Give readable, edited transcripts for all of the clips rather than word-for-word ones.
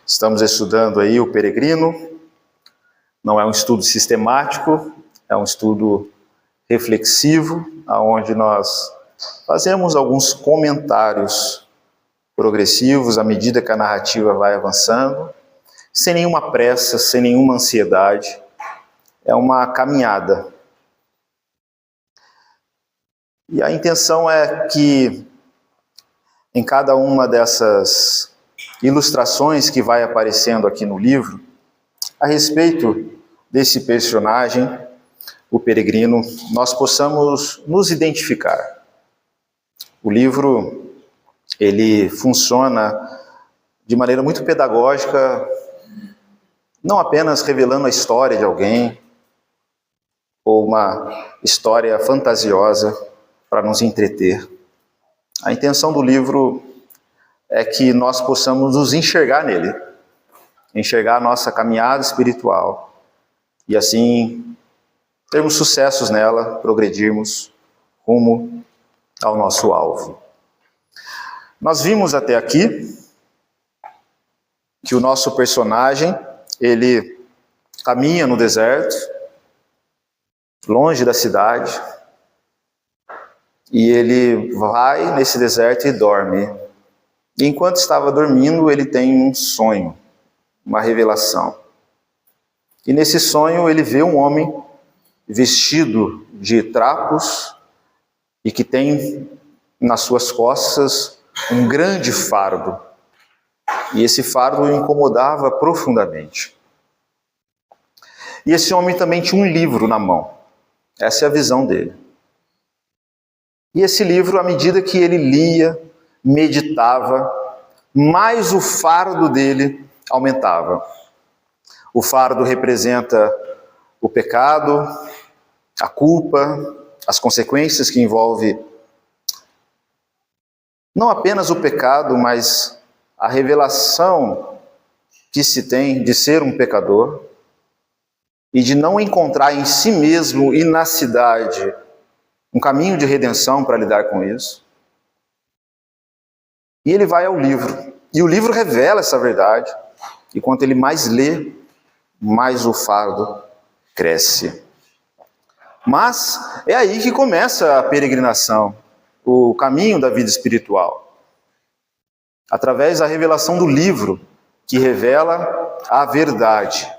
Estamos estudando aí o Peregrino. Não é um estudo sistemático, é um estudo reflexivo, onde nós fazemos alguns comentários progressivos à medida que a narrativa vai avançando, sem nenhuma pressa, sem nenhuma ansiedade. É uma caminhada. E a intenção é que em cada uma dessas ilustrações que vai aparecendo aqui no livro, a respeito desse personagem, o peregrino, nós possamos nos identificar. O livro, ele funciona de maneira muito pedagógica, não apenas revelando a história de alguém, ou uma história fantasiosa para nos entreter. A intenção do livro é que nós possamos nos enxergar nele, enxergar a nossa caminhada espiritual e assim termos sucessos nela, progredirmos rumo ao nosso alvo. Nós vimos até aqui que o nosso personagem, ele caminha no deserto, longe da cidade, e ele vai nesse deserto e dorme. E enquanto estava dormindo, ele tem um sonho, uma revelação. E nesse sonho ele vê um homem vestido de trapos e que tem nas suas costas um grande fardo. E esse fardo o incomodava profundamente. E esse homem também tinha um livro na mão. Essa é a visão dele. E esse livro, à medida que ele lia, meditava, mais o fardo dele aumentava. O fardo representa o pecado, a culpa, as consequências que envolve não apenas o pecado, mas a revelação que se tem de ser um pecador e de não encontrar em si mesmo e na cidade um caminho de redenção para lidar com isso. E ele vai ao livro. E o livro revela essa verdade. E quanto ele mais lê, mais o fardo cresce. Mas é aí que começa a peregrinação, o caminho da vida espiritual. Através da revelação do livro, que revela a verdade.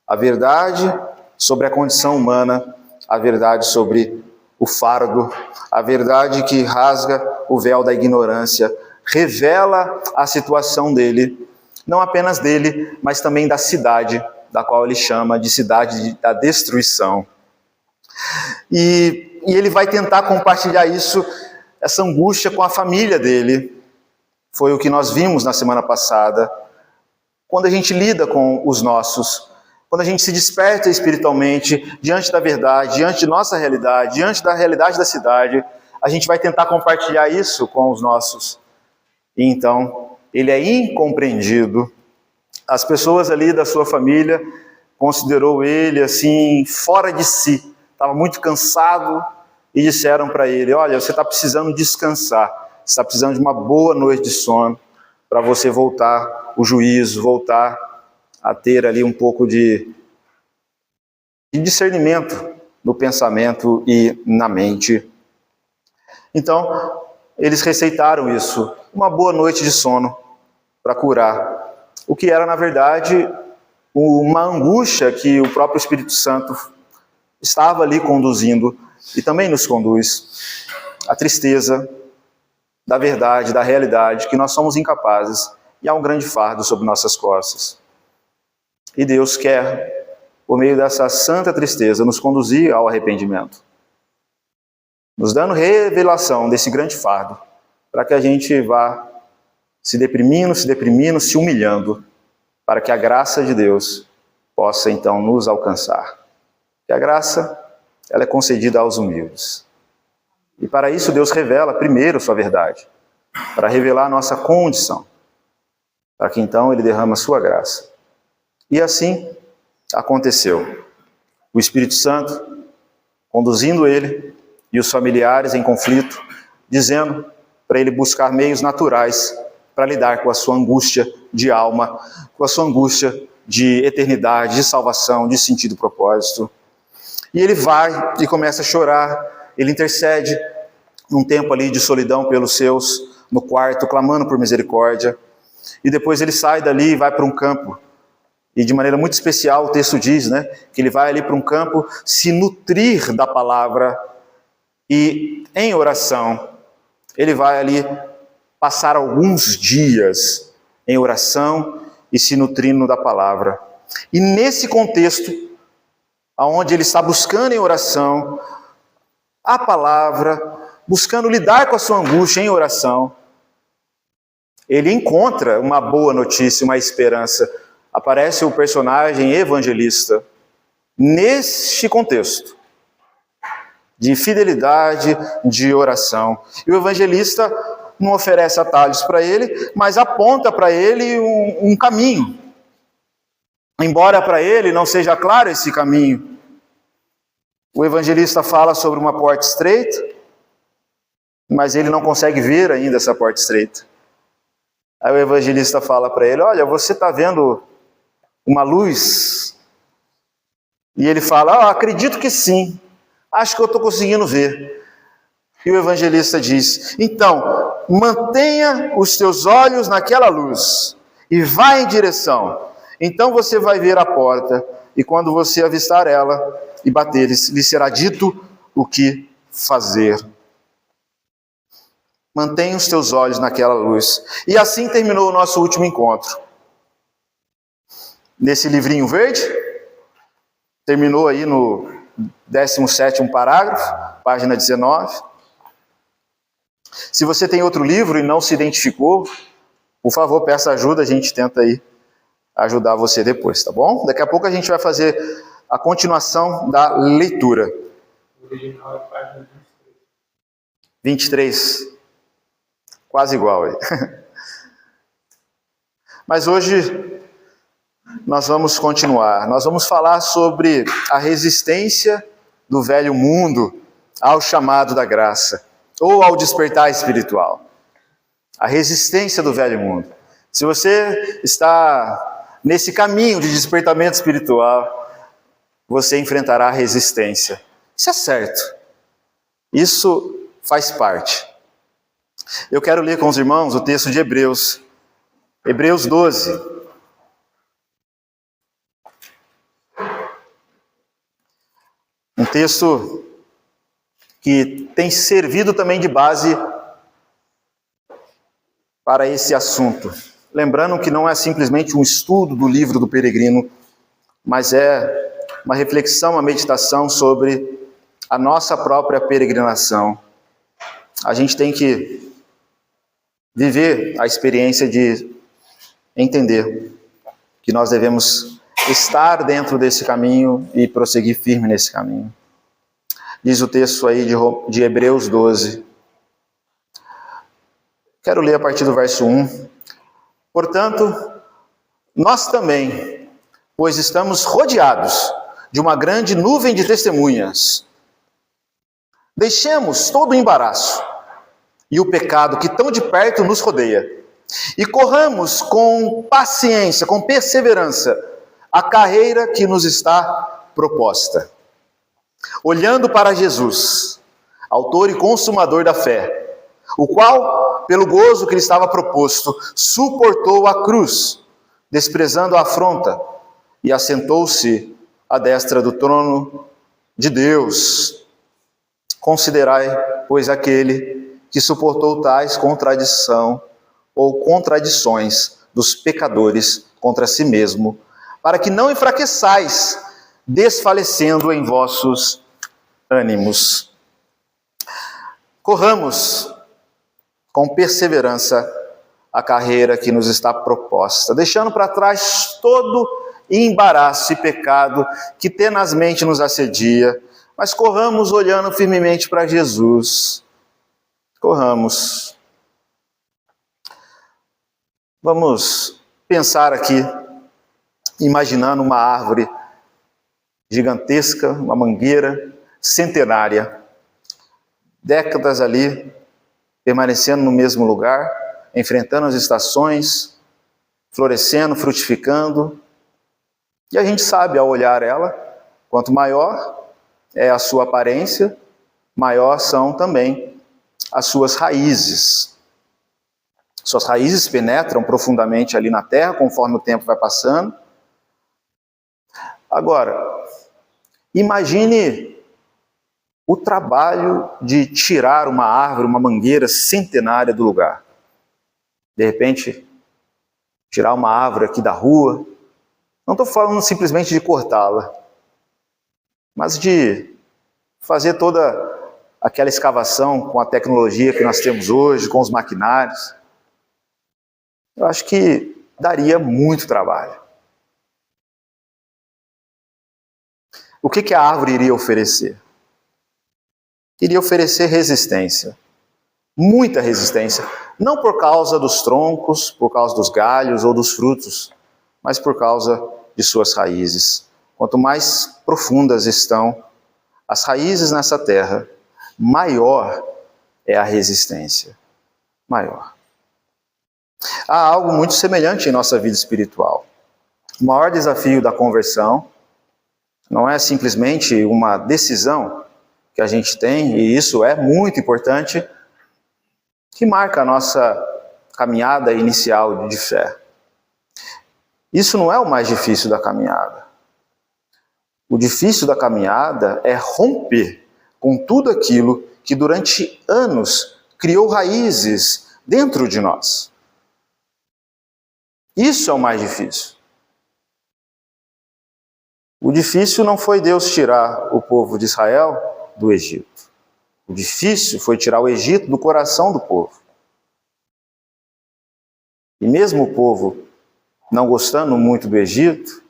A verdade sobre a condição humana, a verdade sobre o fardo, a verdade que rasga o véu da ignorância, revela a situação dele, não apenas dele, mas também da cidade, da qual ele chama de cidade da destruição. E ele vai tentar compartilhar isso, essa angústia com a família dele. Foi o que nós vimos na semana passada. Quando a gente lida com os nossos, quando a gente se desperta espiritualmente diante da verdade, diante de nossa realidade, diante da realidade da cidade, a gente vai tentar compartilhar isso com os nossos. E então, ele é incompreendido. As pessoas ali da sua família considerou ele assim, fora de si. Estava muito cansado e disseram para ele: olha, você está precisando descansar, você está precisando de uma boa noite de sono para você voltar o juízo, voltar a ter ali um pouco de discernimento no pensamento e na mente. Então, eles receitaram isso, uma boa noite de sono para curar. O que era, na verdade, uma angústia que o próprio Espírito Santo estava ali conduzindo e também nos conduz. A tristeza da verdade, da realidade, que nós somos incapazes e há um grande fardo sobre nossas costas. E Deus quer, por meio dessa santa tristeza, nos conduzir ao arrependimento, nos dando revelação desse grande fardo, para que a gente vá se deprimindo, se humilhando, para que a graça de Deus possa então nos alcançar. E a graça, ela é concedida aos humildes. E para isso Deus revela primeiro sua verdade, para revelar a nossa condição, para que então Ele derrama a sua graça. E assim aconteceu. O Espírito Santo conduzindo ele e os familiares em conflito, dizendo para ele buscar meios naturais para lidar com a sua angústia de alma, com a sua angústia de eternidade, de salvação, de sentido e propósito. E ele vai e começa a chorar, ele intercede num tempo ali de solidão pelos seus, no quarto, clamando por misericórdia. E depois ele sai dali e vai para um campo. E de maneira muito especial o texto diz, né, que ele vai ali para um campo se nutrir da palavra e em oração ele vai ali passar alguns dias em oração e se nutrindo da palavra. E nesse contexto, onde ele está buscando em oração a palavra, buscando lidar com a sua angústia em oração, ele encontra uma boa notícia, uma esperança. Aparece o personagem evangelista neste contexto de fidelidade, de oração. E o evangelista não oferece atalhos para ele, mas aponta para ele um caminho. Embora para ele não seja claro esse caminho, o evangelista fala sobre uma porta estreita, mas ele não consegue ver ainda essa porta estreita. Aí o evangelista fala para ele, olha, você está vendo uma luz? E ele fala, acredito que sim, acho que eu estou conseguindo ver. E o evangelista diz, então, mantenha os teus olhos naquela luz e vá em direção. Então você vai ver a porta, e quando você avistar ela e bater, lhe será dito o que fazer. Mantenha os teus olhos naquela luz. E assim terminou o nosso último encontro. Nesse livrinho verde, terminou aí no 17º parágrafo, página 19. Se você tem outro livro e não se identificou, por favor, peça ajuda, a gente tenta aí ajudar você depois, tá bom? Daqui a pouco a gente vai fazer a continuação da leitura. O original é página 23. Quase igual aí. Mas hoje nós vamos continuar. Nós vamos falar sobre a resistência do velho mundo ao chamado da graça, ou ao despertar espiritual. A resistência do velho mundo. Se você está nesse caminho de despertamento espiritual, você enfrentará a resistência. Isso é certo. Isso faz parte. Eu quero ler com os irmãos o texto de Hebreus. Hebreus 12. Um texto que tem servido também de base para esse assunto. Lembrando que não é simplesmente um estudo do livro do peregrino, mas é uma reflexão, uma meditação sobre a nossa própria peregrinação. A gente tem que viver a experiência de entender que nós devemos estar dentro desse caminho e prosseguir firme nesse caminho. Diz o texto aí de Hebreus 12. Quero ler a partir do verso 1. Portanto, nós também, pois estamos rodeados de uma grande nuvem de testemunhas, deixemos todo o embaraço e o pecado que tão de perto nos rodeia, e corramos com paciência, com perseverança, a carreira que nos está proposta. Olhando para Jesus, autor e consumador da fé, o qual, pelo gozo que lhe estava proposto, suportou a cruz, desprezando a afronta, e assentou-se à destra do trono de Deus. Considerai, pois, aquele que suportou tais contradições dos pecadores contra si mesmo, para que não enfraqueçais, desfalecendo em vossos ânimos. Corramos com perseverança a carreira que nos está proposta, deixando para trás todo embaraço e pecado que tenazmente nos assedia, mas corramos olhando firmemente para Jesus. Corramos. Vamos pensar aqui, imaginando uma árvore gigantesca, uma mangueira centenária, décadas ali, permanecendo no mesmo lugar, enfrentando as estações, florescendo, frutificando. E a gente sabe, ao olhar ela, quanto maior é a sua aparência, maior são também as suas raízes. Suas raízes penetram profundamente ali na terra, conforme o tempo vai passando. Agora, imagine o trabalho de tirar uma árvore, uma mangueira centenária do lugar. De repente, tirar uma árvore aqui da rua. Não estou falando simplesmente de cortá-la, mas de fazer toda aquela escavação com a tecnologia que nós temos hoje, com os maquinários. Eu acho que daria muito trabalho. O que a árvore iria oferecer? Iria oferecer resistência. Muita resistência. Não por causa dos troncos, por causa dos galhos ou dos frutos, mas por causa de suas raízes. Quanto mais profundas estão as raízes nessa terra, maior é a resistência. Maior. Há algo muito semelhante em nossa vida espiritual. O maior desafio da conversão não é simplesmente uma decisão que a gente tem, e isso é muito importante, que marca a nossa caminhada inicial de fé. Isso não é o mais difícil da caminhada. O difícil da caminhada é romper com tudo aquilo que durante anos criou raízes dentro de nós. Isso é o mais difícil. O difícil não foi Deus tirar o povo de Israel do Egito. O difícil foi tirar o Egito do coração do povo. E mesmo o povo não gostando muito do Egito,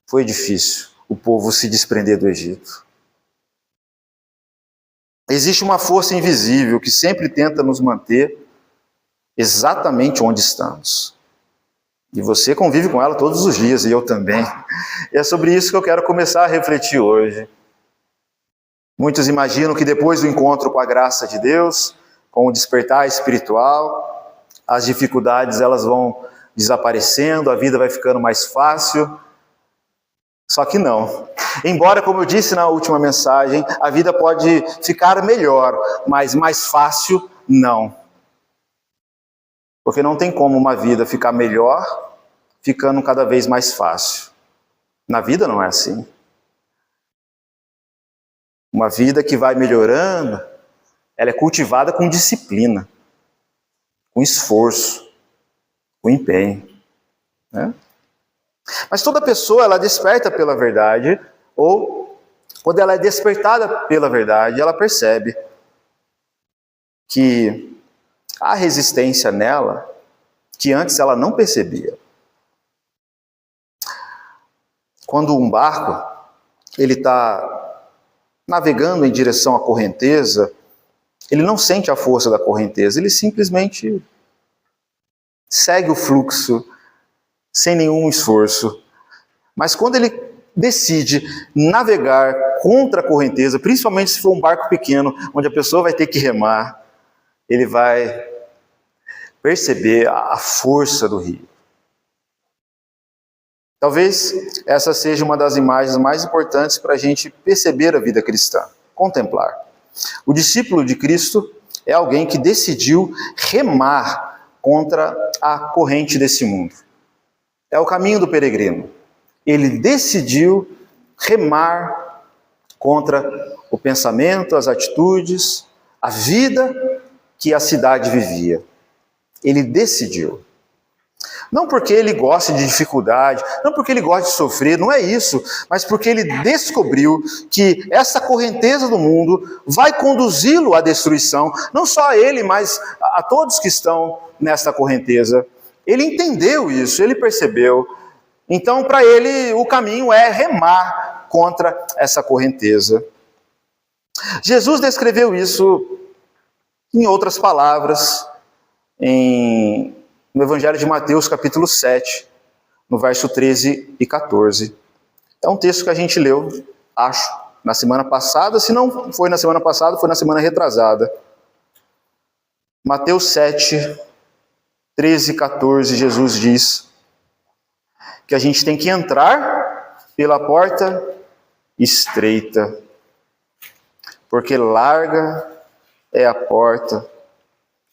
foi difícil o povo se desprender do Egito. Existe uma força invisível que sempre tenta nos manter exatamente onde estamos. E você convive com ela todos os dias, e eu também. E é sobre isso que eu quero começar a refletir hoje. Muitos imaginam que depois do encontro com a graça de Deus, com o despertar espiritual, as dificuldades elas vão desaparecendo, a vida vai ficando mais fácil. Só que não. Embora, como eu disse na última mensagem, a vida pode ficar melhor, mas mais fácil, não. Porque não tem como uma vida ficar melhor ficando cada vez mais fácil. Na vida não é assim. Uma vida que vai melhorando, ela é cultivada com disciplina, com esforço, com empenho, né? Mas toda pessoa, ela desperta pela verdade, ou quando ela é despertada pela verdade, ela percebe que há resistência nela que antes ela não percebia. Quando um barco ele está navegando em direção à correnteza, ele não sente a força da correnteza, ele simplesmente segue o fluxo sem nenhum esforço. Mas quando ele decide navegar contra a correnteza, principalmente se for um barco pequeno, onde a pessoa vai ter que remar, ele vai perceber a força do rio. Talvez essa seja uma das imagens mais importantes para a gente perceber a vida cristã, contemplar. O discípulo de Cristo é alguém que decidiu remar contra a corrente desse mundo. É o caminho do peregrino. Ele decidiu remar contra o pensamento, as atitudes, a vida que a cidade vivia. Ele decidiu. Não porque ele gosta de dificuldade, não porque ele gosta de sofrer, não é isso, mas porque ele descobriu que essa correnteza do mundo vai conduzi-lo à destruição, não só a ele, mas a todos que estão nesta correnteza. Ele entendeu isso, ele percebeu. Então, para ele, o caminho é remar contra essa correnteza. Jesus descreveu isso em outras palavras, no Evangelho de Mateus, capítulo 7, no verso 13 e 14. É um texto que a gente leu, acho, na semana passada. Se não foi na semana passada, foi na semana retrasada. Mateus 7, 13, 14, Jesus diz que a gente tem que entrar pela porta estreita, porque larga é a porta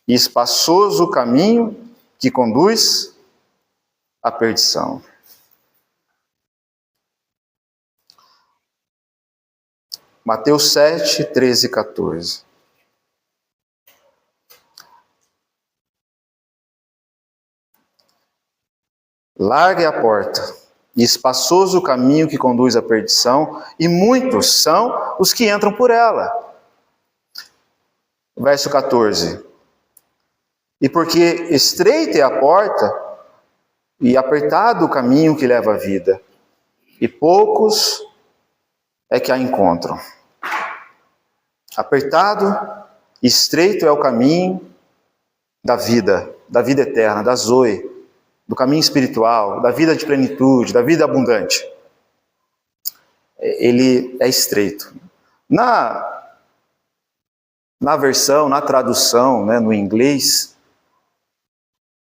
e espaçoso o caminho que conduz à perdição. Mateus 7, 13 e 14. Larga é a porta, e espaçoso o caminho que conduz à perdição, e muitos são os que entram por ela. Verso 14. E porque estreita é a porta, e apertado o caminho que leva à vida, e poucos é que a encontram. Apertado e estreito é o caminho da vida eterna, da Zoe, do caminho espiritual, da vida de plenitude, da vida abundante. Ele é estreito. Na versão, na tradução, né, no inglês,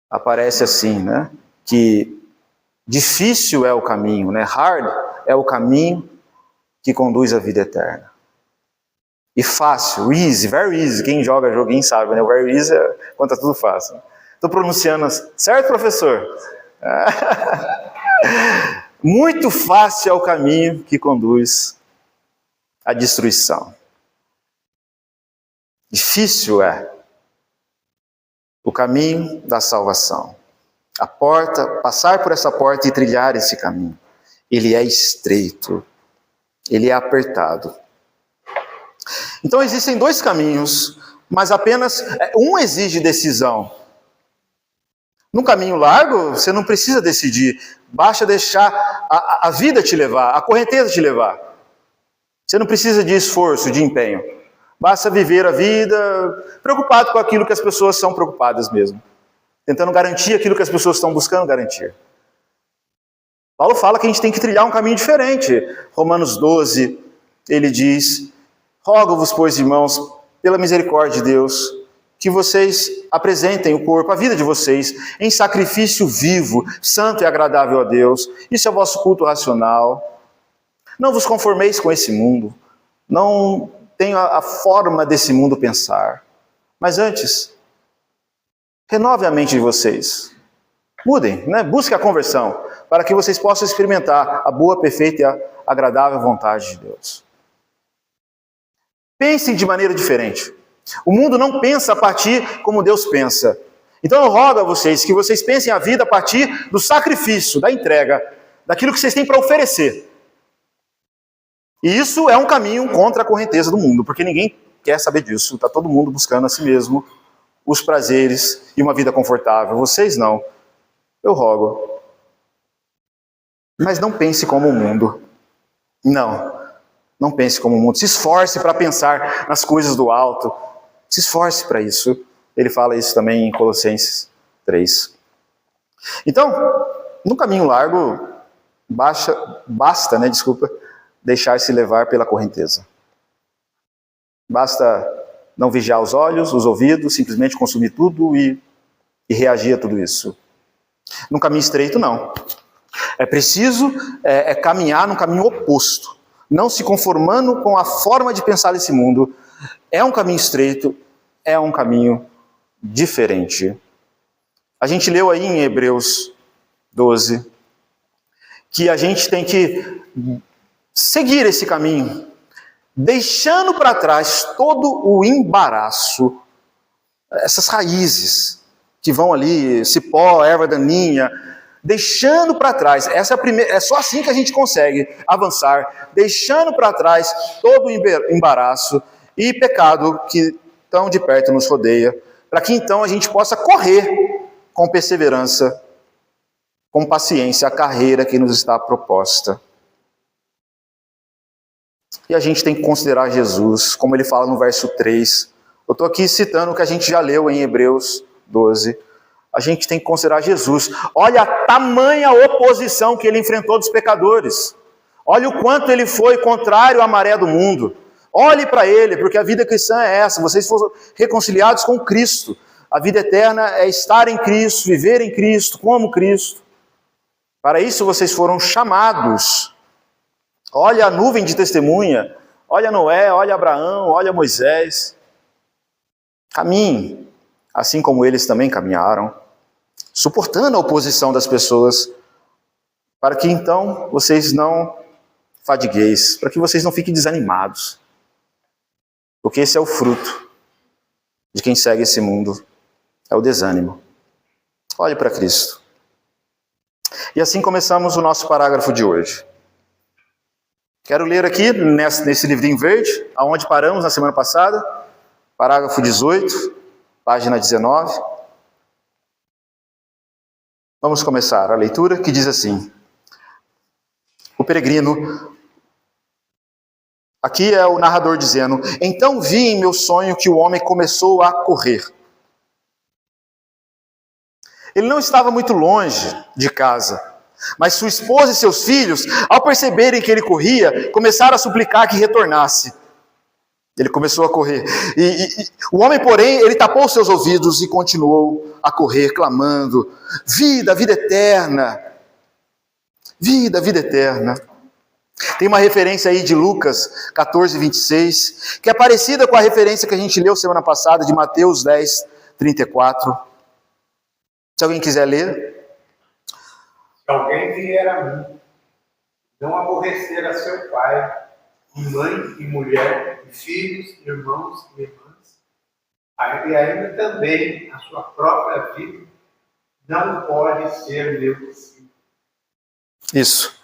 aparece assim, né, que difícil é o caminho, né, hard é o caminho que conduz à vida eterna. E fácil, easy, very easy, quem joga joguinho sabe, né, o very easy é quando tá tudo fácil. Estou pronunciando certo, professor? Muito fácil é o caminho que conduz à destruição. Difícil é o caminho da salvação. A porta, passar por essa porta e trilhar esse caminho. Ele é estreito, ele é apertado. Então existem dois caminhos, mas apenas um exige decisão. No caminho largo, você não precisa decidir. Basta deixar a vida te levar, a correnteza te levar. Você não precisa de esforço, de empenho. Basta viver a vida preocupado com aquilo que as pessoas são preocupadas mesmo. Tentando garantir aquilo que as pessoas estão buscando garantir. Paulo fala que a gente tem que trilhar um caminho diferente. Romanos 12, ele diz: rogo-vos, pois, irmãos, pela misericórdia de Deus, que vocês apresentem o corpo, a vida de vocês, em sacrifício vivo, santo e agradável a Deus. Isso é o vosso culto racional. Não vos conformeis com esse mundo. Não tenha a forma desse mundo pensar. Mas antes, renove a mente de vocês. Mudem, né? Busquem a conversão, para que vocês possam experimentar a boa, perfeita e a agradável vontade de Deus. Pensem de maneira diferente. O mundo não pensa a partir como Deus pensa. Então eu rogo a vocês que vocês pensem a vida a partir do sacrifício, da entrega, daquilo que vocês têm para oferecer. E isso é um caminho contra a correnteza do mundo, porque ninguém quer saber disso. Está todo mundo buscando a si mesmo os prazeres e uma vida confortável. Vocês não. Eu rogo. Mas não pense como o mundo. Não pense como o mundo. Se esforce para pensar nas coisas do alto. Se esforce para isso. Ele fala isso também em Colossenses 3. Então, no caminho largo, basta, deixar-se levar pela correnteza. Basta não vigiar os olhos, os ouvidos, simplesmente consumir tudo e reagir a tudo isso. No caminho estreito, não. É preciso caminhar no caminho oposto, não se conformando com a forma de pensar desse mundo. É um caminho estreito, é um caminho diferente. A gente leu aí em Hebreus 12 que a gente tem que seguir esse caminho, deixando para trás todo o embaraço, essas raízes que vão ali, cipó, erva daninha, deixando para trás. É só assim que a gente consegue avançar, deixando para trás todo o embaraço e pecado que tão de perto nos rodeia, para que então a gente possa correr com perseverança, com paciência, a carreira que nos está proposta. E a gente tem que considerar Jesus, como ele fala no verso 3. Eu estou aqui citando o que a gente já leu em Hebreus 12. A gente tem que considerar Jesus. Olha a tamanha oposição que ele enfrentou dos pecadores. Olha o quanto ele foi contrário à maré do mundo. Olhe para ele, porque a vida cristã é essa. Vocês foram reconciliados com Cristo. A vida eterna é estar em Cristo, viver em Cristo, como Cristo. Para isso vocês foram chamados. Olha a nuvem de testemunha, olha Noé, olha Abraão, olha Moisés. Caminhem, assim como eles também caminharam, suportando a oposição das pessoas, para que então vocês não fadigueis, para que vocês não fiquem desanimados. Porque esse é o fruto de quem segue esse mundo, é o desânimo. Olhe para Cristo. E assim começamos o nosso parágrafo de hoje. Quero ler aqui, nesse livrinho verde, aonde paramos na semana passada, parágrafo 18, página 19. Vamos começar a leitura, que diz assim: o peregrino, aqui é o narrador dizendo: então vi em meu sonho que o homem começou a correr. Ele não estava muito longe de casa, mas sua esposa e seus filhos, ao perceberem que ele corria, começaram a suplicar que retornasse. Ele começou a correr. O homem, porém, ele tapou seus ouvidos e continuou a correr, clamando: vida, vida eterna! Vida, vida eterna! Tem uma referência aí de Lucas 14, 26, que é parecida com a referência que a gente leu semana passada, de Mateus 10, 34. Se alguém quiser ler. Se alguém vier a mim, não aborrecer a seu pai, e mãe, e mulher, e filhos, irmãos e irmãs, e ainda também a sua própria vida, não pode ser meu discípulo. Isso.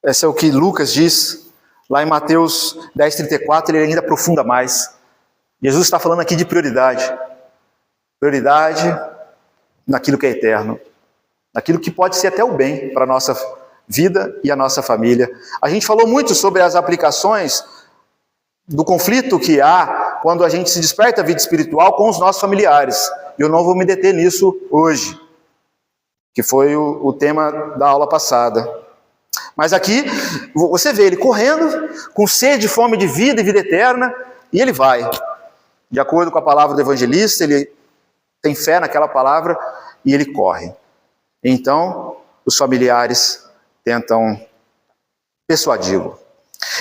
Esse é o que Lucas diz, lá em Mateus 10, 34, ele ainda aprofunda mais. Jesus está falando aqui de prioridade. Prioridade naquilo que é eterno. Naquilo que pode ser até o bem para a nossa vida e a nossa família. A gente falou muito sobre as aplicações do conflito que há quando a gente se desperta a vida espiritual com os nossos familiares. Eu não vou me deter nisso hoje, que foi o tema da aula passada. Mas aqui, você vê ele correndo, com sede e fome de vida e vida eterna, e ele vai. De acordo com a palavra do evangelista, ele tem fé naquela palavra e ele corre. Então, os familiares tentam persuadi-lo.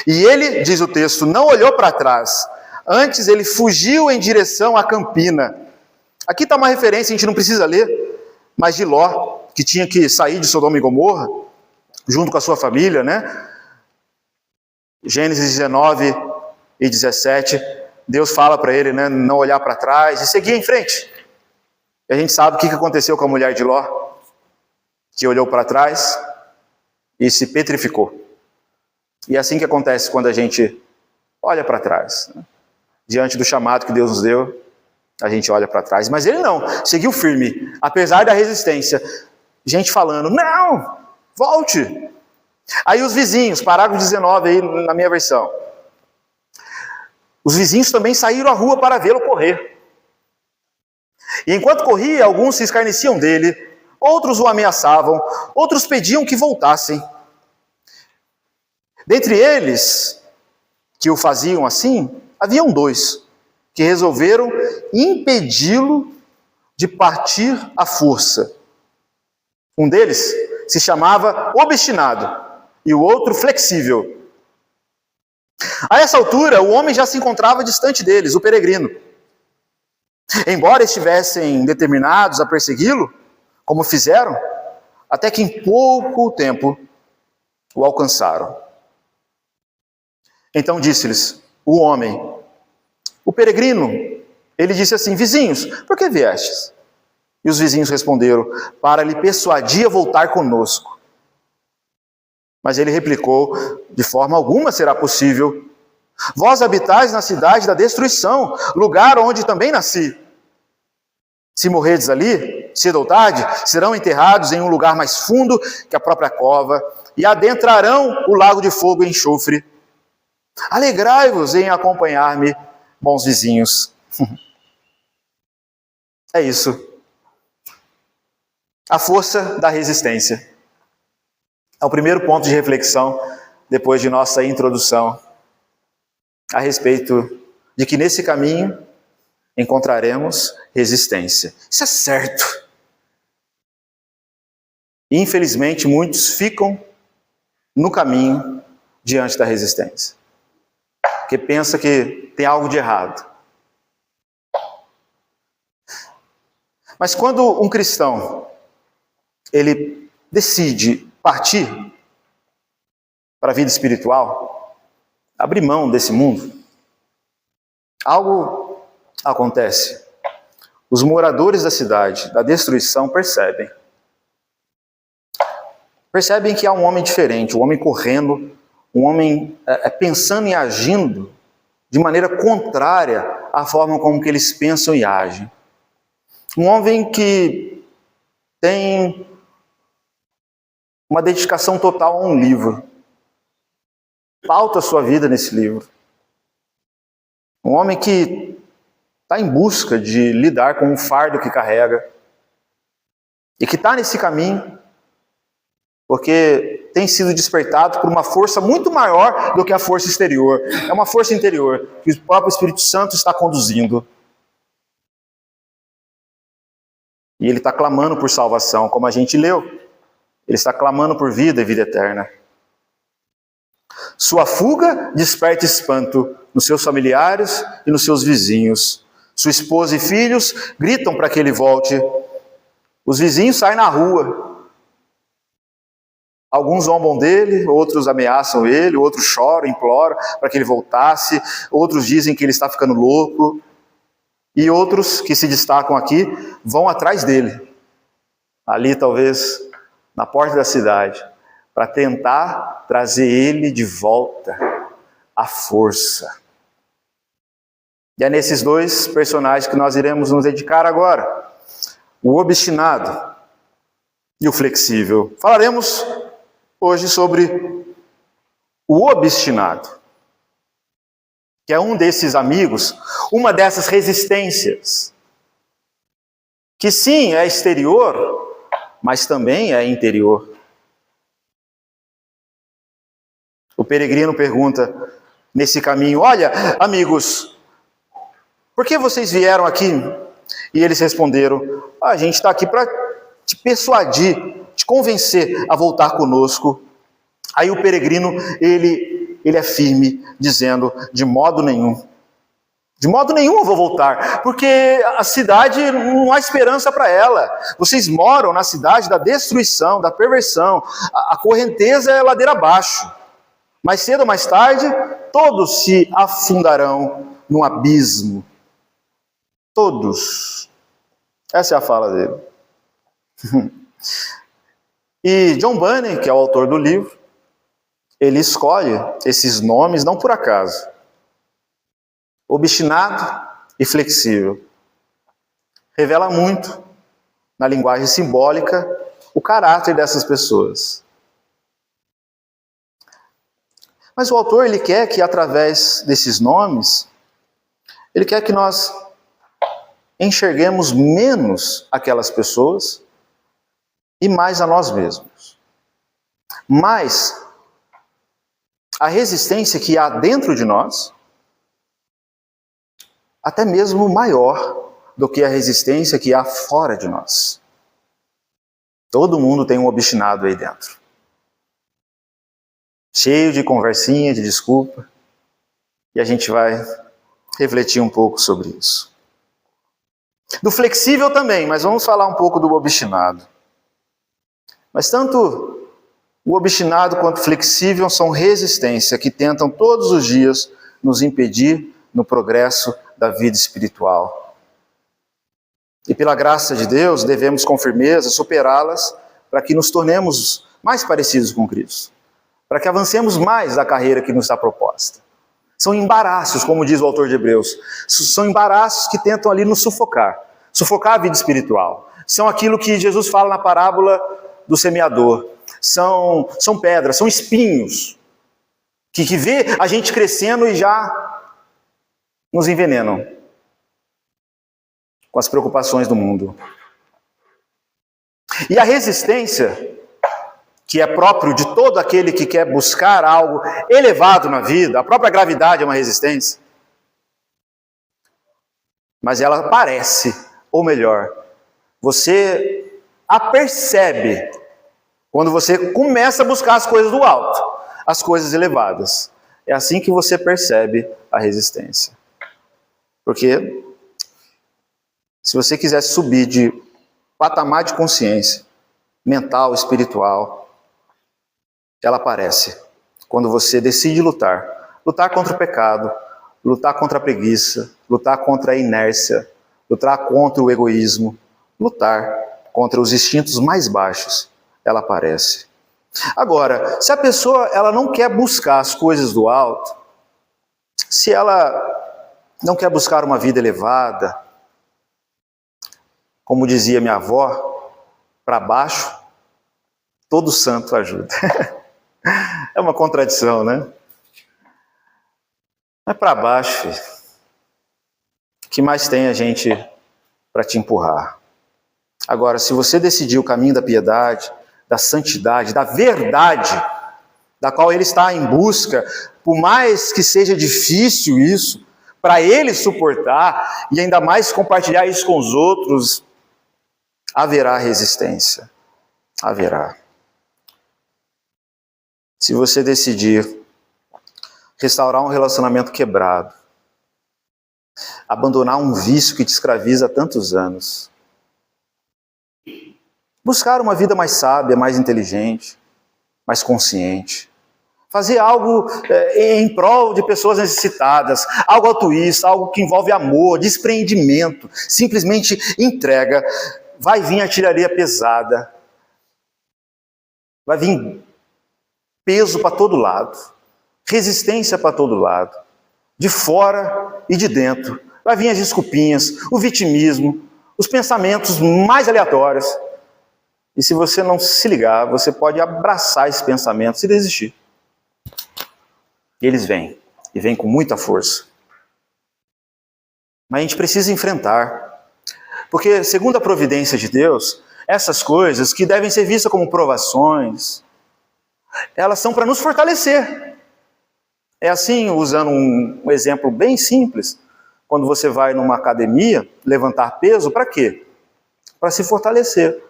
E ele, diz o texto, não olhou para trás. Antes ele fugiu em direção à campina. Aqui está uma referência, a gente não precisa ler, mas de Ló, que tinha que sair de Sodoma e Gomorra, junto com a sua família, né? Gênesis 19 e 17, Deus fala para ele, né, não olhar para trás e seguir em frente. E a gente sabe o que aconteceu com a mulher de Ló, que olhou para trás e se petrificou. E é assim que acontece quando a gente olha para trás. Diante do chamado que Deus nos deu, a gente olha para trás. Mas ele não, seguiu firme, apesar da resistência. Gente falando, não, volte. Aí os vizinhos, parágrafo 19 aí na minha versão. Os vizinhos também saíram à rua para vê-lo correr. E enquanto corria, alguns se escarneciam dele, outros o ameaçavam, outros pediam que voltassem. Dentre eles, que o faziam assim, haviam dois, que resolveram impedi-lo de partir à força. Um deles se chamava Obstinado, e o outro Flexível. A essa altura, o homem já se encontrava distante deles, o peregrino. Embora estivessem determinados a persegui-lo, como fizeram, até que em pouco tempo o alcançaram. Então disse-lhes o homem, o peregrino, ele disse assim, vizinhos, por que viestes? E os vizinhos responderam, para lhe persuadir a voltar conosco. Mas ele replicou, de forma alguma será possível. Vós habitais na cidade da destruição, lugar onde também nasci. Se morredes ali, cedo ou tarde, serão enterrados em um lugar mais fundo que a própria cova, e adentrarão o lago de fogo e enxofre. Alegrai-vos em acompanhar-me, bons vizinhos. É isso. A força da resistência. É o primeiro ponto de reflexão, depois de nossa introdução, a respeito de que nesse caminho, encontraremos resistência. Isso é certo. E, infelizmente, muitos ficam no caminho diante da resistência, porque pensa que tem algo de errado. Mas quando um cristão, ele decide partir para a vida espiritual, abrir mão desse mundo, algo acontece. Os moradores da cidade, da destruição, percebem que há um homem diferente, um homem correndo, um homem pensando e agindo de maneira contrária à forma como que eles pensam e agem. Um homem que tem uma dedicação total a um livro, pauta a sua vida nesse livro. Um homem que está em busca de lidar com o fardo que carrega e que está nesse caminho porque tem sido despertado por uma força muito maior do que a força exterior. É uma força interior que o próprio Espírito Santo está conduzindo. E ele está clamando por salvação, como a gente leu. Ele está clamando por vida e vida eterna. Sua fuga desperta espanto nos seus familiares e nos seus vizinhos. Sua esposa e filhos gritam para que ele volte. Os vizinhos saem na rua. Alguns zombam dele, outros ameaçam ele, outros choram, imploram para que ele voltasse, outros dizem que ele está ficando louco, e outros que se destacam aqui vão atrás dele, ali talvez na porta da cidade, para tentar trazer ele de volta à força. E é nesses dois personagens que nós iremos nos dedicar agora, o obstinado e o flexível. Falaremos hoje sobre o obstinado, que é um desses amigos, uma dessas resistências, que sim, é exterior, mas também é interior. O peregrino pergunta nesse caminho: olha, amigos, por que vocês vieram aqui? E eles responderam: a gente está aqui para te persuadir, te convencer a voltar conosco. Aí o peregrino, ele é firme, dizendo: de modo nenhum eu vou voltar, porque a cidade não há esperança para ela. Vocês moram na cidade da destruição, da perversão, a correnteza é ladeira abaixo. Mais cedo ou mais tarde, todos se afundarão num abismo. Todos. Essa é a fala dele. E John Bunyan, que é o autor do livro, ele escolhe esses nomes não por acaso. Obstinado e flexível. Revela muito, na linguagem simbólica, o caráter dessas pessoas. Mas o autor, ele quer que através desses nomes, ele quer que nós enxerguemos menos aquelas pessoas e mais a nós mesmos. Mas a resistência que há dentro de nós, até mesmo maior do que a resistência que há fora de nós. Todo mundo tem um obstinado aí dentro. Cheio de conversinha, de desculpa. E a gente vai refletir um pouco sobre isso. Do flexível também, mas vamos falar um pouco do obstinado. Mas tanto o obstinado quanto o flexível são resistência que tentam todos os dias nos impedir no progresso da vida espiritual. E pela graça de Deus, devemos com firmeza superá-las para que nos tornemos mais parecidos com Cristo. Para que avancemos mais na carreira que nos está proposta. São embaraços, como diz o autor de Hebreus. São embaraços que tentam ali nos sufocar. Sufocar a vida espiritual. São aquilo que Jesus fala na parábola do semeador. São pedras, são espinhos. Que vê a gente crescendo e já nos envenenam. Com as preocupações do mundo. E a resistência, que é próprio de todo aquele que quer buscar algo elevado na vida, a própria gravidade é uma resistência. mas ela aparece, ou melhor, você a percebe quando você começa a buscar as coisas do alto, as coisas elevadas. É assim que você percebe a resistência. Porque se você quisesse subir de patamar de consciência, mental, espiritual, ela aparece quando você decide lutar. Lutar contra o pecado, lutar contra a preguiça, lutar contra a inércia, lutar contra o egoísmo, lutar contra os instintos mais baixos. Ela aparece. Agora, se a pessoa ela não quer buscar as coisas do alto, se ela não quer buscar uma vida elevada, como dizia minha avó, para baixo, todo santo ajuda. É uma contradição, né? Mas para baixo, filho, o que mais tem a gente para te empurrar? Agora, se você decidir o caminho da piedade, da santidade, da verdade, da qual ele está em busca, por mais que seja difícil isso, para ele suportar e ainda mais compartilhar isso com os outros, haverá resistência. Haverá. Se você decidir restaurar um relacionamento quebrado, abandonar um vício que te escraviza há tantos anos, buscar uma vida mais sábia, mais inteligente, mais consciente, fazer algo em prol de pessoas necessitadas, algo altruísta, algo que envolve amor, desprendimento, simplesmente entrega, vai vir artilharia pesada, vai vir peso para todo lado, resistência para todo lado, de fora e de dentro. Vai vir as desculpinhas, o vitimismo, os pensamentos mais aleatórios. E se você não se ligar, você pode abraçar esses pensamentos e desistir. E eles vêm, e vêm com muita força. Mas a gente precisa enfrentar. Porque, segundo a providência de Deus, essas coisas que devem ser vistas como provações, elas são para nos fortalecer. É assim, usando um exemplo bem simples, quando você vai numa academia levantar peso, para quê? Para se fortalecer.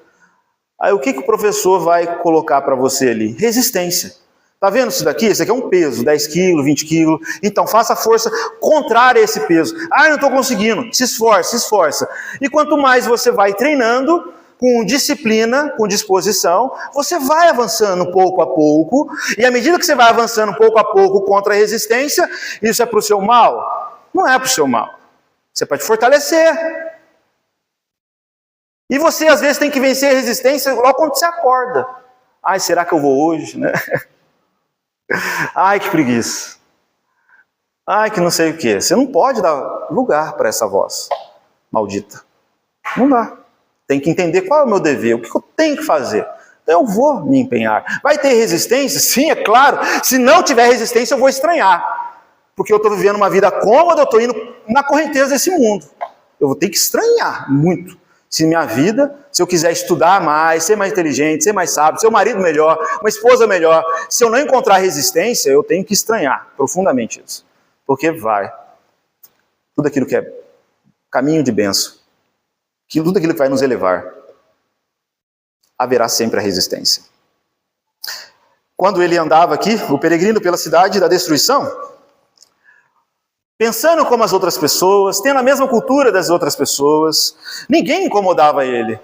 Aí o que o professor vai colocar para você ali? Resistência. Está vendo isso daqui? Isso aqui é um peso, 10 quilos, 20 quilos. Então faça força contrária a esse peso. Ah, eu não estou conseguindo. Se esforça, se esforça. E quanto mais você vai treinando, com disciplina, com disposição, você vai avançando pouco a pouco. E à medida que você vai avançando pouco a pouco contra a resistência, isso é para o seu mal? Não é para o seu mal. Isso é para te fortalecer. E você, às vezes, tem que vencer a resistência logo quando você acorda. Ai, será que eu vou hoje, né? Ai, que preguiça. Ai, que não sei o quê. Você não pode dar lugar para essa voz maldita. Não dá. Tem que entender qual é o meu dever, o que eu tenho que fazer. Então eu vou me empenhar. Vai ter resistência? Sim, é claro. Se não tiver resistência, eu vou estranhar. Porque eu estou vivendo uma vida cômoda, eu estou indo na correnteza desse mundo. Eu vou ter que estranhar muito. Se minha vida, se eu quiser estudar mais, ser mais inteligente, ser mais sábio, ser um marido melhor, uma esposa melhor, se eu não encontrar resistência, eu tenho que estranhar profundamente isso. Porque vai. Tudo aquilo que é caminho de bênção, tudo aquilo que vai nos elevar, haverá sempre a resistência. Quando ele andava aqui, o peregrino pela cidade da destruição, pensando como as outras pessoas, tendo a mesma cultura das outras pessoas, ninguém incomodava ele.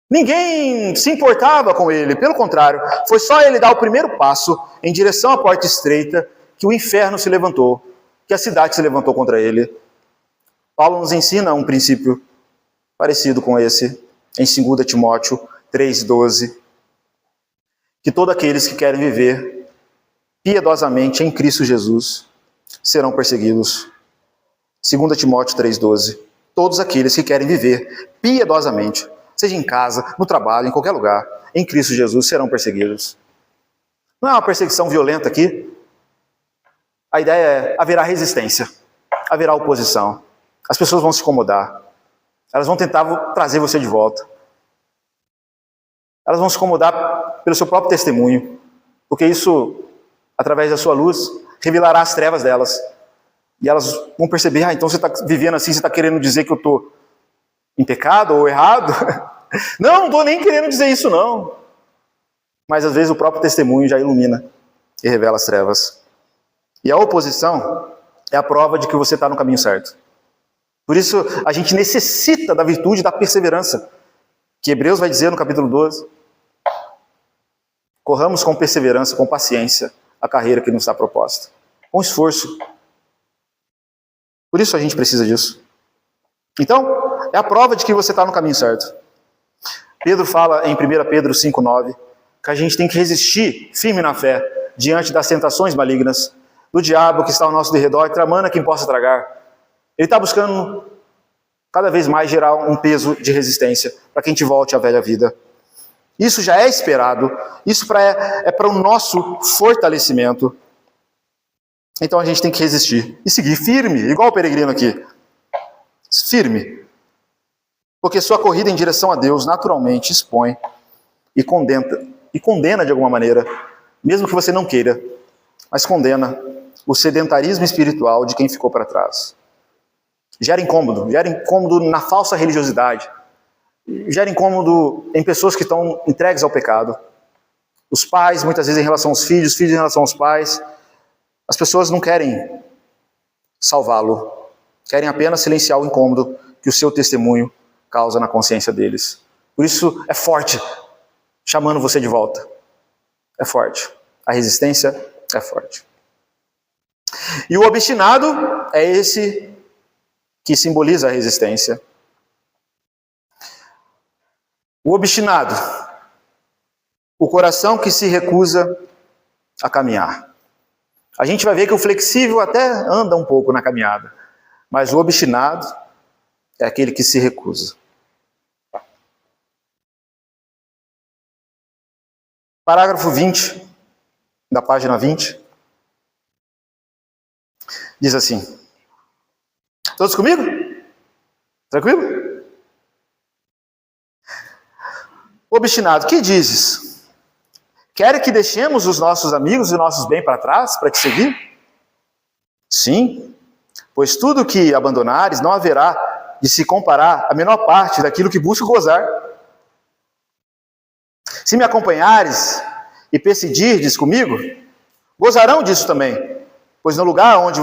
Ninguém se importava com ele, pelo contrário, foi só ele dar o primeiro passo em direção à porta estreita que o inferno se levantou, que a cidade se levantou contra ele. Paulo nos ensina um princípio parecido com esse, em 2 Timóteo 3,12, que todos aqueles que querem viver piedosamente em Cristo Jesus serão perseguidos. 2 Timóteo 3,12. Todos aqueles que querem viver piedosamente, seja em casa, no trabalho, em qualquer lugar, em Cristo Jesus serão perseguidos. Não é uma perseguição violenta aqui. A ideia é, haverá resistência, haverá oposição. As pessoas vão se incomodar. Elas vão tentar trazer você de volta. Elas vão se incomodar pelo seu próprio testemunho, porque isso, através da sua luz, revelará as trevas delas. E elas vão perceber, então você está vivendo assim, você está querendo dizer que eu estou em pecado ou errado? Não estou nem querendo dizer isso não. Mas às vezes o próprio testemunho já ilumina e revela as trevas. E a oposição é a prova de que você está no caminho certo. Por isso a gente necessita da virtude da perseverança, que Hebreus vai dizer no capítulo 12. Corramos com perseverança, com paciência, a carreira que nos está proposta. Com esforço. Por isso a gente precisa disso. Então, é a prova de que você está no caminho certo. Pedro fala em 1 Pedro 5,9 que a gente tem que resistir firme na fé diante das tentações malignas do diabo que está ao nosso derredor, tramando a quem possa tragar. Ele está buscando cada vez mais gerar um peso de resistência para que a gente volte à velha vida. Isso já é esperado, isso é para o nosso fortalecimento. Então a gente tem que resistir e seguir firme, igual o peregrino aqui. Firme. Porque sua corrida em direção a Deus naturalmente expõe e condena de alguma maneira, mesmo que você não queira, mas condena o sedentarismo espiritual de quem ficou para trás. Gera incômodo na falsa religiosidade, gera incômodo em pessoas que estão entregues ao pecado. Os pais, muitas vezes, em relação aos filhos, os filhos em relação aos pais. As pessoas não querem salvá-lo, querem apenas silenciar o incômodo que o seu testemunho causa na consciência deles. Por isso é forte, chamando você de volta. É forte. A resistência é forte. E o obstinado é esse que simboliza a resistência. O obstinado, o coração que se recusa a caminhar. A gente vai ver que o flexível até anda um pouco na caminhada, mas o obstinado é aquele que se recusa. Parágrafo 20, da página 20, diz assim. Todos comigo? Tranquilo? Obstinado, que dizes? Quer que deixemos os nossos amigos e nossos bens para trás, para te seguir? Sim, pois tudo que abandonares não haverá de se comparar a menor parte daquilo que busca gozar. Se me acompanhares e perseguirdes comigo, gozarão disso também, pois no lugar onde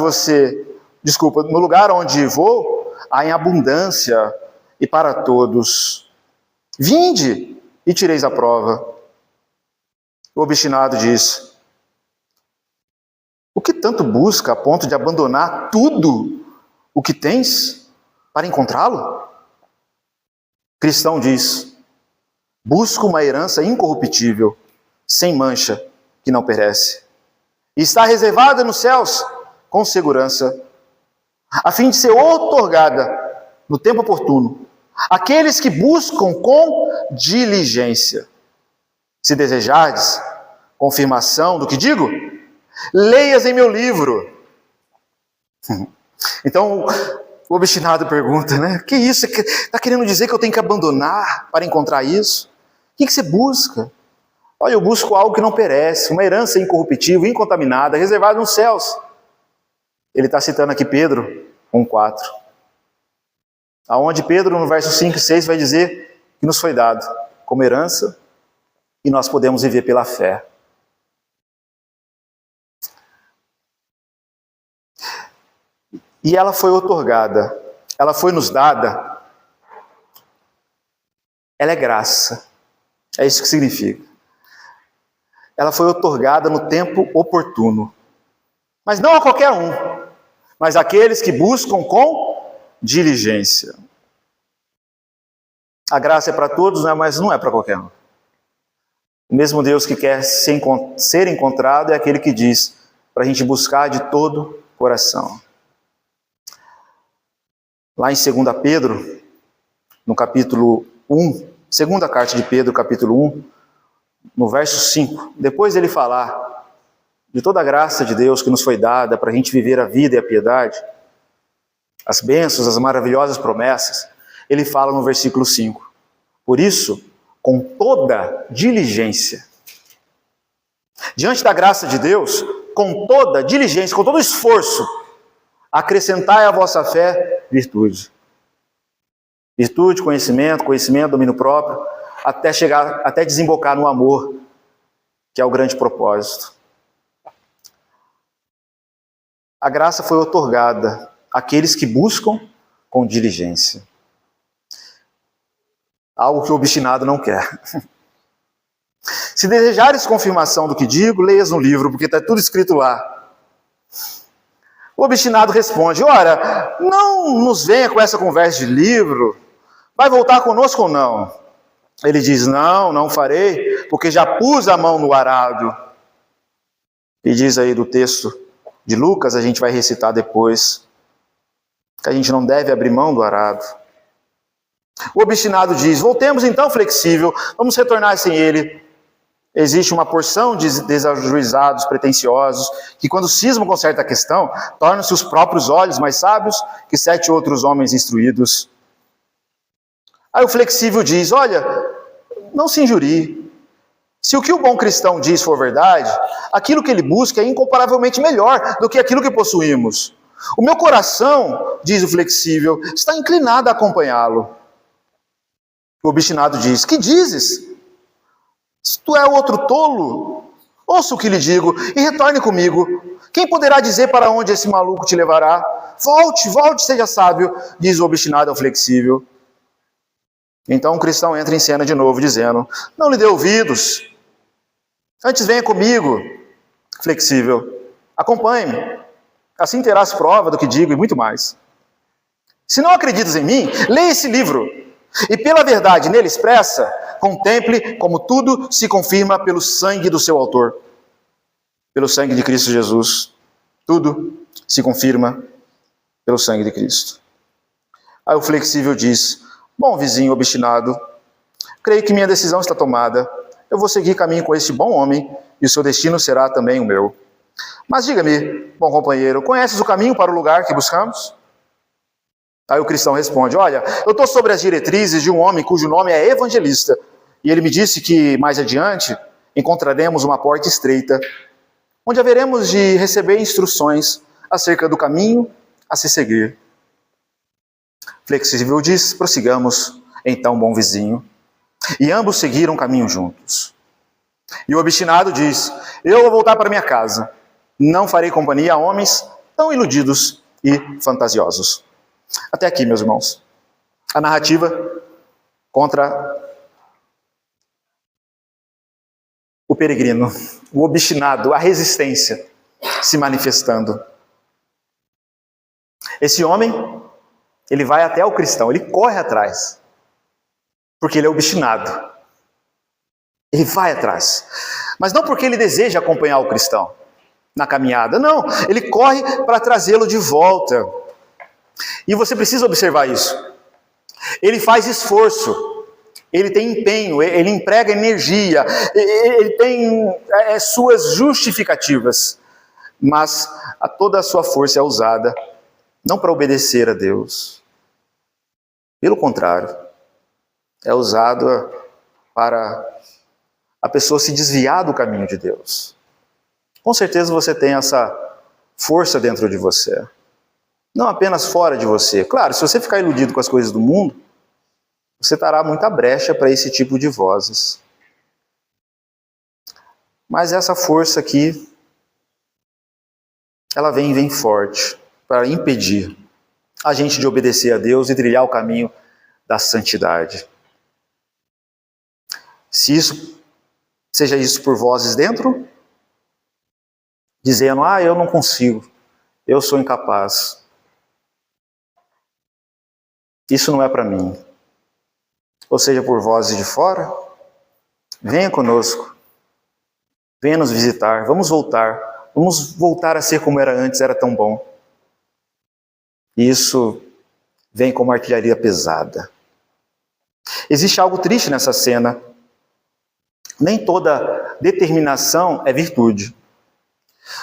vou, há em abundância e para todos. Vinde e tireis a prova. O obstinado diz: o que tanto busca a ponto de abandonar tudo o que tens para encontrá-lo? Cristão diz: busco uma herança incorruptível, sem mancha, que não perece. E está reservada nos céus, com segurança, a fim de ser outorgada no tempo oportuno àqueles que buscam com diligência. Se desejardes confirmação do que digo, leias em meu livro. Então, o obstinado pergunta, né? Que isso? Está querendo dizer que eu tenho que abandonar para encontrar isso? O que você busca? Olha, eu busco algo que não perece, uma herança incorruptível, incontaminada, reservada nos céus. Ele está citando aqui Pedro 1,4. Aonde Pedro, no verso 5 e 6, vai dizer que nos foi dado como herança e nós podemos viver pela fé. E ela foi outorgada, ela foi nos dada, ela é graça, é isso que significa. Ela foi outorgada no tempo oportuno, mas não a qualquer um, mas aqueles que buscam com diligência. A graça é para todos, mas não é para qualquer um. O mesmo Deus que quer ser encontrado é aquele que diz para a gente buscar de todo o coração. Lá em 2 Pedro, no capítulo 1, segunda carta de Pedro, capítulo 1, no verso 5, depois dele falar de toda a graça de Deus que nos foi dada para a gente viver a vida e a piedade, as bênçãos, as maravilhosas promessas, ele fala no versículo 5, por isso, com toda diligência, diante da graça de Deus, com toda diligência, com todo esforço, acrescentai à vossa fé virtude. Virtude, conhecimento, domínio próprio, até desembocar no amor, que é o grande propósito. A graça foi otorgada àqueles que buscam com diligência. Algo que o obstinado não quer. Se desejares confirmação do que digo, leias no livro, porque está tudo escrito lá. O obstinado responde: ora, não nos venha com essa conversa de livro, vai voltar conosco ou não? Ele diz: não farei, porque já pus a mão no arado. E diz aí do texto de Lucas, a gente vai recitar depois, que a gente não deve abrir mão do arado. O obstinado diz: voltemos então, flexível, vamos retornar sem ele. Existe uma porção de desajuizados, pretensiosos, que quando cismam com certa questão, tornam-se os próprios olhos mais sábios que 7 outros homens instruídos. Aí o flexível diz: olha, não se injurie. Se o que o bom cristão diz for verdade, aquilo que ele busca é incomparavelmente melhor do que aquilo que possuímos. O meu coração, diz o flexível, está inclinado a acompanhá-lo. O obstinado diz: que dizes? Se tu é outro tolo, ouça o que lhe digo e retorne comigo. Quem poderá dizer para onde esse maluco te levará? Volte, seja sábio, diz o obstinado ao flexível. Então o cristão entra em cena de novo, dizendo: não lhe dê ouvidos, antes venha comigo, flexível, acompanhe-me, assim terás prova do que digo e muito mais. Se não acreditas em mim, leia esse livro, e pela verdade nele expressa, contemple como tudo se confirma pelo sangue do seu autor, pelo sangue de Cristo Jesus. Tudo se confirma pelo sangue de Cristo. Aí o flexível diz: bom vizinho obstinado, creio que minha decisão está tomada. Eu vou seguir caminho com este bom homem, e o seu destino será também o meu. Mas diga-me, bom companheiro, conheces o caminho para o lugar que buscamos? Aí o cristão responde: olha, eu estou sobre as diretrizes de um homem cujo nome é Evangelista, e ele me disse que mais adiante encontraremos uma porta estreita, onde haveremos de receber instruções acerca do caminho a se seguir. Flexível diz: prossigamos, então, bom vizinho. E ambos seguiram o caminho juntos. E o obstinado diz: eu vou voltar para minha casa. Não farei companhia a homens tão iludidos e fantasiosos. Até aqui, meus irmãos. A narrativa contra o peregrino, o obstinado, a resistência se manifestando. Esse homem, ele vai até o cristão, ele corre atrás, porque ele é obstinado. Ele vai atrás, mas não porque ele deseja acompanhar o cristão na caminhada, não, ele corre para trazê-lo de volta. E você precisa observar isso. Ele faz esforço, ele tem empenho, ele emprega energia, ele tem suas justificativas, mas toda a sua força é usada não para obedecer a Deus. Pelo contrário, é usado para a pessoa se desviar do caminho de Deus. Com certeza você tem essa força dentro de você. Não apenas fora de você. Claro, se você ficar iludido com as coisas do mundo, você dará muita brecha para esse tipo de vozes. Mas essa força aqui, ela vem forte para impedir a gente de obedecer a Deus e trilhar o caminho da santidade. Seja isso por vozes dentro, dizendo: eu não consigo, eu sou incapaz. Isso não é para mim. Ou seja, por vozes de fora, venha conosco, venha nos visitar, vamos voltar a ser como era antes, era tão bom. E isso vem como artilharia pesada. Existe algo triste nessa cena. Nem toda determinação é virtude.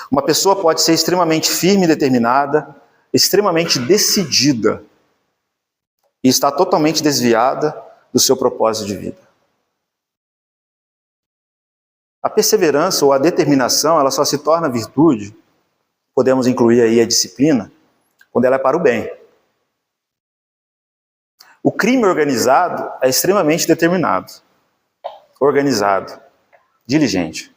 Uma pessoa pode ser extremamente firme e determinada, extremamente decidida, e está totalmente desviada do seu propósito de vida. A perseverança ou a determinação, ela só se torna virtude, podemos incluir aí a disciplina, quando ela é para o bem. O crime organizado é extremamente determinado, organizado, diligente,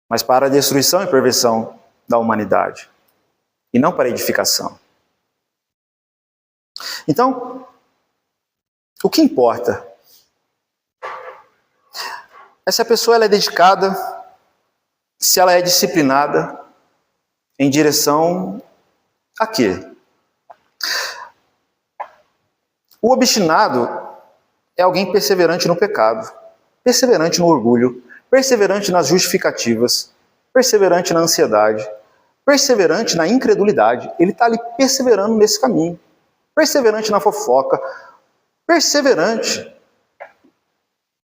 mas para a destruição e perversão da humanidade, e não para a edificação. Então, o que importa é se a pessoa ela é dedicada, se ela é disciplinada em direção a quê? O obstinado é alguém perseverante no pecado, perseverante no orgulho, perseverante nas justificativas, perseverante na ansiedade, perseverante na incredulidade. Ele está ali perseverando nesse caminho, perseverante na fofoca, perseverante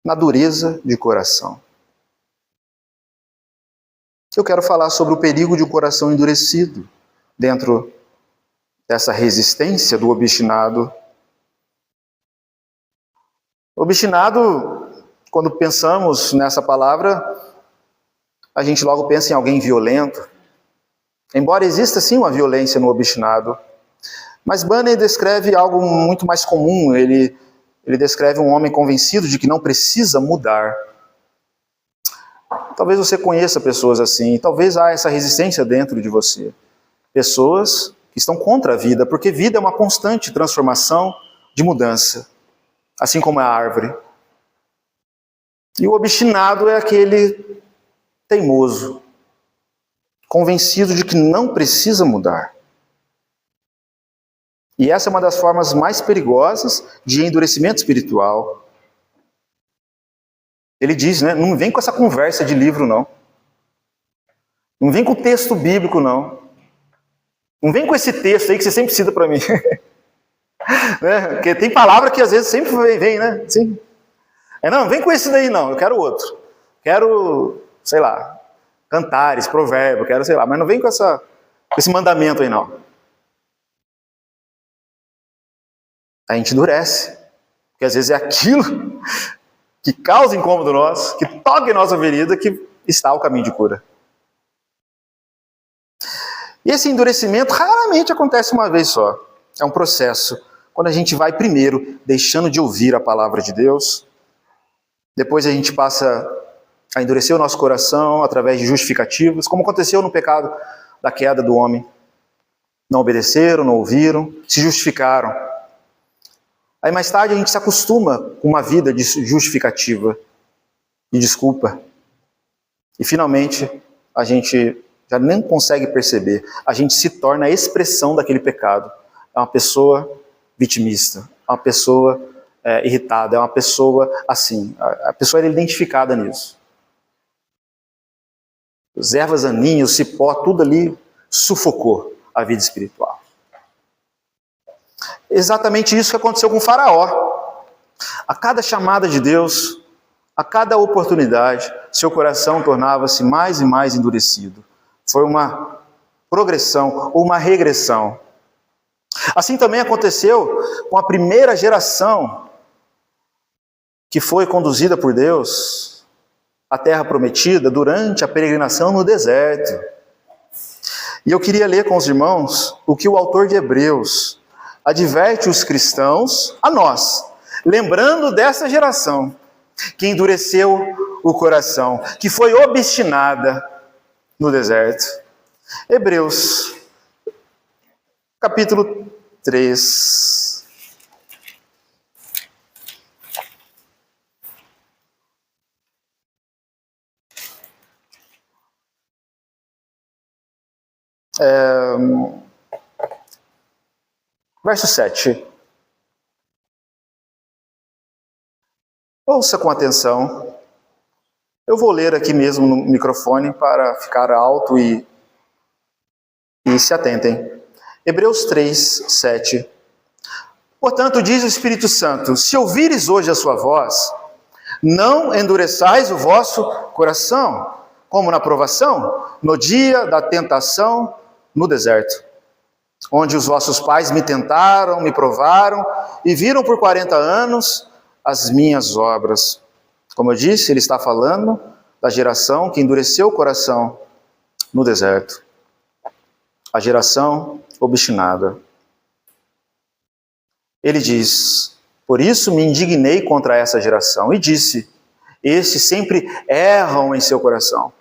na dureza de coração. Eu quero falar sobre o perigo de um coração endurecido dentro dessa resistência do obstinado. Obstinado, quando pensamos nessa palavra, a gente logo pensa em alguém violento. Embora exista sim uma violência no obstinado, mas Bunyan descreve algo muito mais comum. Ele descreve um homem convencido de que não precisa mudar. Talvez você conheça pessoas assim, talvez há essa resistência dentro de você. Pessoas que estão contra a vida, porque vida é uma constante transformação de mudança, assim como a árvore. E o obstinado é aquele teimoso, convencido de que não precisa mudar. E essa é uma das formas mais perigosas de endurecimento espiritual. Ele diz, né? Não vem com essa conversa de livro, não. Não vem com o texto bíblico, não. Não vem com esse texto aí que você sempre cita para mim. Né? Porque tem palavra que às vezes sempre vem, né? Sim. Não vem com esse daí, não. Eu quero outro. Quero, sei lá, cantares, provérbio, quero, sei lá. Mas não vem com esse mandamento aí, não. A gente endurece. Porque às vezes é aquilo que causa incômodo nosso, que toca em nossa ferida, que está o caminho de cura. E esse endurecimento raramente acontece uma vez só. É um processo. Quando a gente vai primeiro deixando de ouvir a palavra de Deus, depois a gente passa a endurecer o nosso coração através de justificativas, como aconteceu no pecado da queda do homem. Não obedeceram, não ouviram, se justificaram. Aí mais tarde a gente se acostuma com uma vida de justificativa e desculpa. E finalmente a gente já nem consegue perceber. A gente se torna a expressão daquele pecado. É uma pessoa vitimista, é uma pessoa irritada, é uma pessoa assim. A pessoa é identificada nisso. Os ervas daninhas, o cipó, tudo ali sufocou a vida espiritual. Exatamente isso que aconteceu com Faraó. A cada chamada de Deus, a cada oportunidade, seu coração tornava-se mais e mais endurecido. Foi uma progressão ou uma regressão. Assim também aconteceu com a primeira geração que foi conduzida por Deus à terra prometida durante a peregrinação no deserto. E eu queria ler com os irmãos o que o autor de Hebreus adverte os cristãos, a nós, lembrando dessa geração que endureceu o coração, que foi obstinada no deserto. Hebreus, capítulo 3. Verso 7. Ouça com atenção. Eu vou ler aqui mesmo no microfone para ficar alto e se atentem. Hebreus 3, 7. Portanto, diz o Espírito Santo: se ouvires hoje a sua voz, não endureçais o vosso coração, como na provação, no dia da tentação no deserto, onde os vossos pais me tentaram, me provaram e viram por 40 anos as minhas obras. Como eu disse, ele está falando da geração que endureceu o coração no deserto. a geração obstinada. Ele diz: por isso me indignei contra essa geração, e disse: estes sempre erram em seu coração,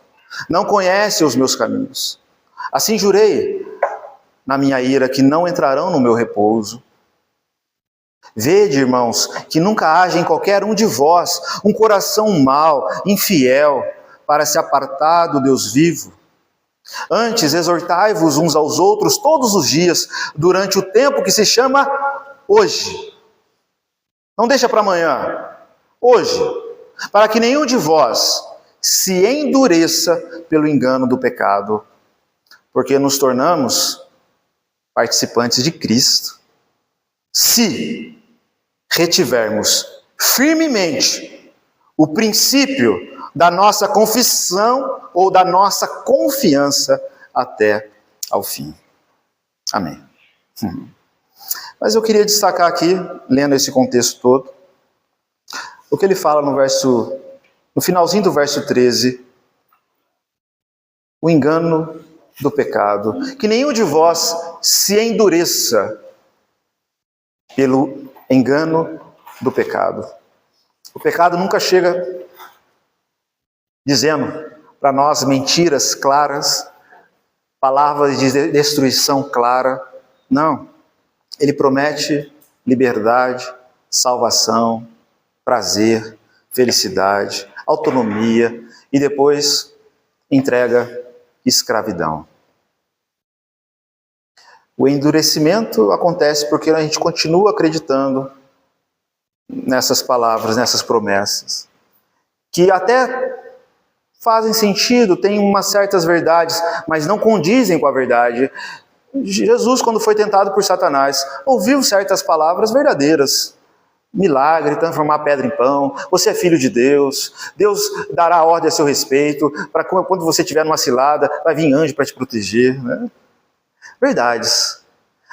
não conhecem os meus caminhos. Assim jurei na minha ira que não entrarão no meu repouso. Vede, irmãos, que nunca haja em qualquer um de vós um coração mau, infiel, para se apartar do Deus vivo. Antes, exortai-vos uns aos outros todos os dias, durante o tempo que se chama hoje. Não deixa para amanhã, hoje, para que nenhum de vós se endureça pelo engano do pecado, porque nos tornamos participantes de Cristo, se retivermos firmemente o princípio da nossa confissão ou da nossa confiança até ao fim. Amém. Mas eu queria destacar aqui, lendo esse contexto todo, o que ele fala no finalzinho do verso 13, o engano do pecado, que nenhum de vós se endureça pelo engano do pecado. O pecado nunca chega dizendo para nós mentiras claras, palavras de destruição clara. Não. Ele promete liberdade, salvação, prazer, felicidade, autonomia e depois entrega escravidão. O endurecimento acontece porque a gente continua acreditando nessas palavras, nessas promessas, que até fazem sentido, têm umas certas verdades, mas não condizem com a verdade. Jesus, quando foi tentado por Satanás, ouviu certas palavras verdadeiras. Milagre, transformar pedra em pão, você é filho de Deus, Deus dará ordem a seu respeito, para quando você estiver numa cilada, vai vir anjo para te proteger, né? Verdades.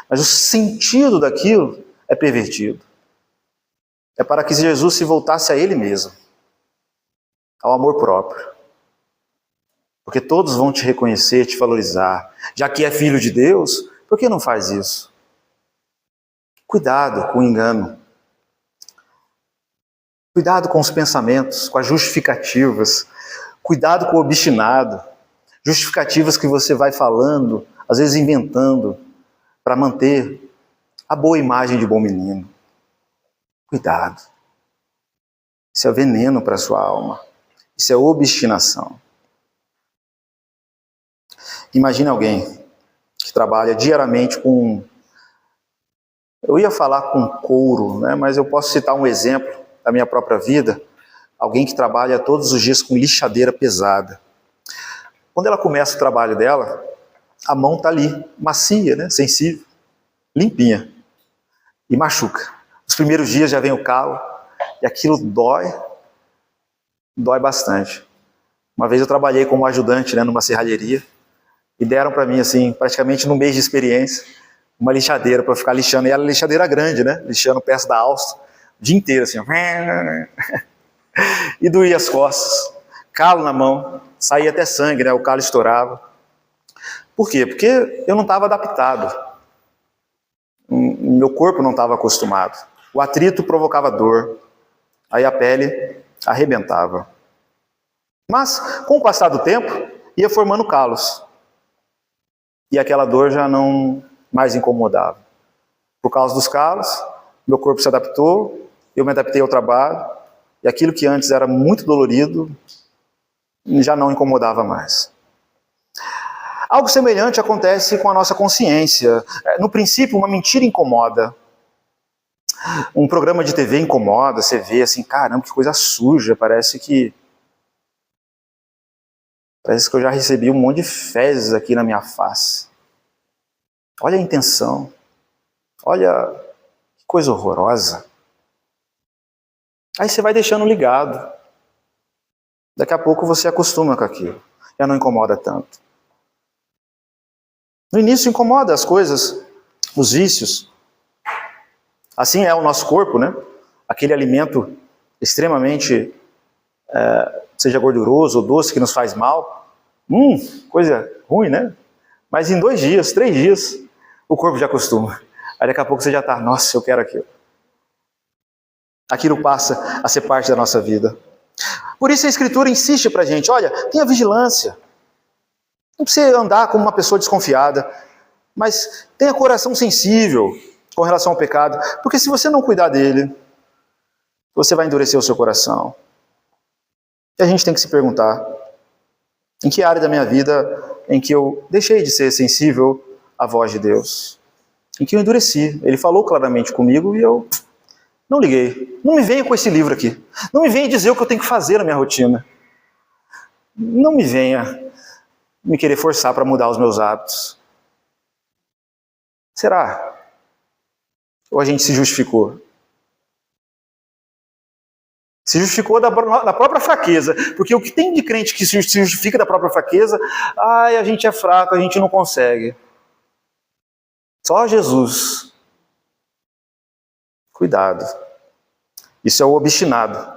Mas o sentido daquilo é pervertido. É para que Jesus se voltasse a Ele mesmo, ao amor próprio. Porque todos vão te reconhecer, te valorizar. Já que é filho de Deus, por que não faz isso? Cuidado com o engano. Cuidado com os pensamentos, com as justificativas. Cuidado com o obstinado. Justificativas que você vai falando, às vezes inventando, para manter a boa imagem de bom menino. Cuidado. Isso é veneno para a sua alma. Isso é obstinação. Imagine alguém que trabalha diariamente com... Eu ia falar com couro, né? Mas eu posso citar um exemplo da minha própria vida. Alguém que trabalha todos os dias com lixadeira pesada. Quando ela começa o trabalho dela, a mão está ali, macia, né? Sensível, limpinha. E machuca. Os primeiros dias já vem o calo, e aquilo dói bastante. Uma vez eu trabalhei como ajudante, né, numa serralheria, e deram para mim, assim, praticamente no mês de experiência, uma lixadeira para ficar lixando, e era lixadeira grande, né, lixando peça da alça, o dia inteiro, assim, e doía as costas, calo na mão, saía até sangue, né, o calo estourava. Por quê? Porque eu não estava adaptado, meu corpo não estava acostumado. O atrito provocava dor, aí a pele arrebentava. Mas, com o passar do tempo, ia formando calos. E aquela dor já não mais incomodava. Por causa dos calos, meu corpo se adaptou, eu me adaptei ao trabalho, e aquilo que antes era muito dolorido, já não incomodava mais. Algo semelhante acontece com a nossa consciência. No princípio, uma mentira incomoda. Um programa de TV incomoda, você vê assim, caramba, que coisa suja, parece que eu já recebi um monte de fezes aqui na minha face. Olha a intenção, olha que coisa horrorosa. Aí você vai deixando ligado. Daqui a pouco você acostuma com aquilo, já não incomoda tanto. No início incomoda as coisas, os vícios. Assim é o nosso corpo, né? Aquele alimento extremamente, seja gorduroso ou doce, que nos faz mal. Coisa ruim, né? Mas em 2 dias, 3 dias, o corpo já acostuma. Aí daqui a pouco você já está, nossa, eu quero aquilo. Aquilo passa a ser parte da nossa vida. Por isso a Escritura insiste para a gente, olha, tenha vigilância. Não precisa andar como uma pessoa desconfiada, mas tenha coração sensível com relação ao pecado, porque se você não cuidar dele, você vai endurecer o seu coração. E a gente tem que se perguntar, em que área da minha vida em que eu deixei de ser sensível à voz de Deus? Em que eu endureci? Ele falou claramente comigo e eu não liguei. Não me venha com esse livro aqui. Não me venha dizer o que eu tenho que fazer na minha rotina. Não me venha me querer forçar para mudar os meus hábitos. Será? Ou a gente se justificou? Se justificou da própria fraqueza. Porque o que tem de crente que se justifica da própria fraqueza, a gente é fraco, a gente não consegue. Só Jesus. Cuidado. Isso é o obstinado.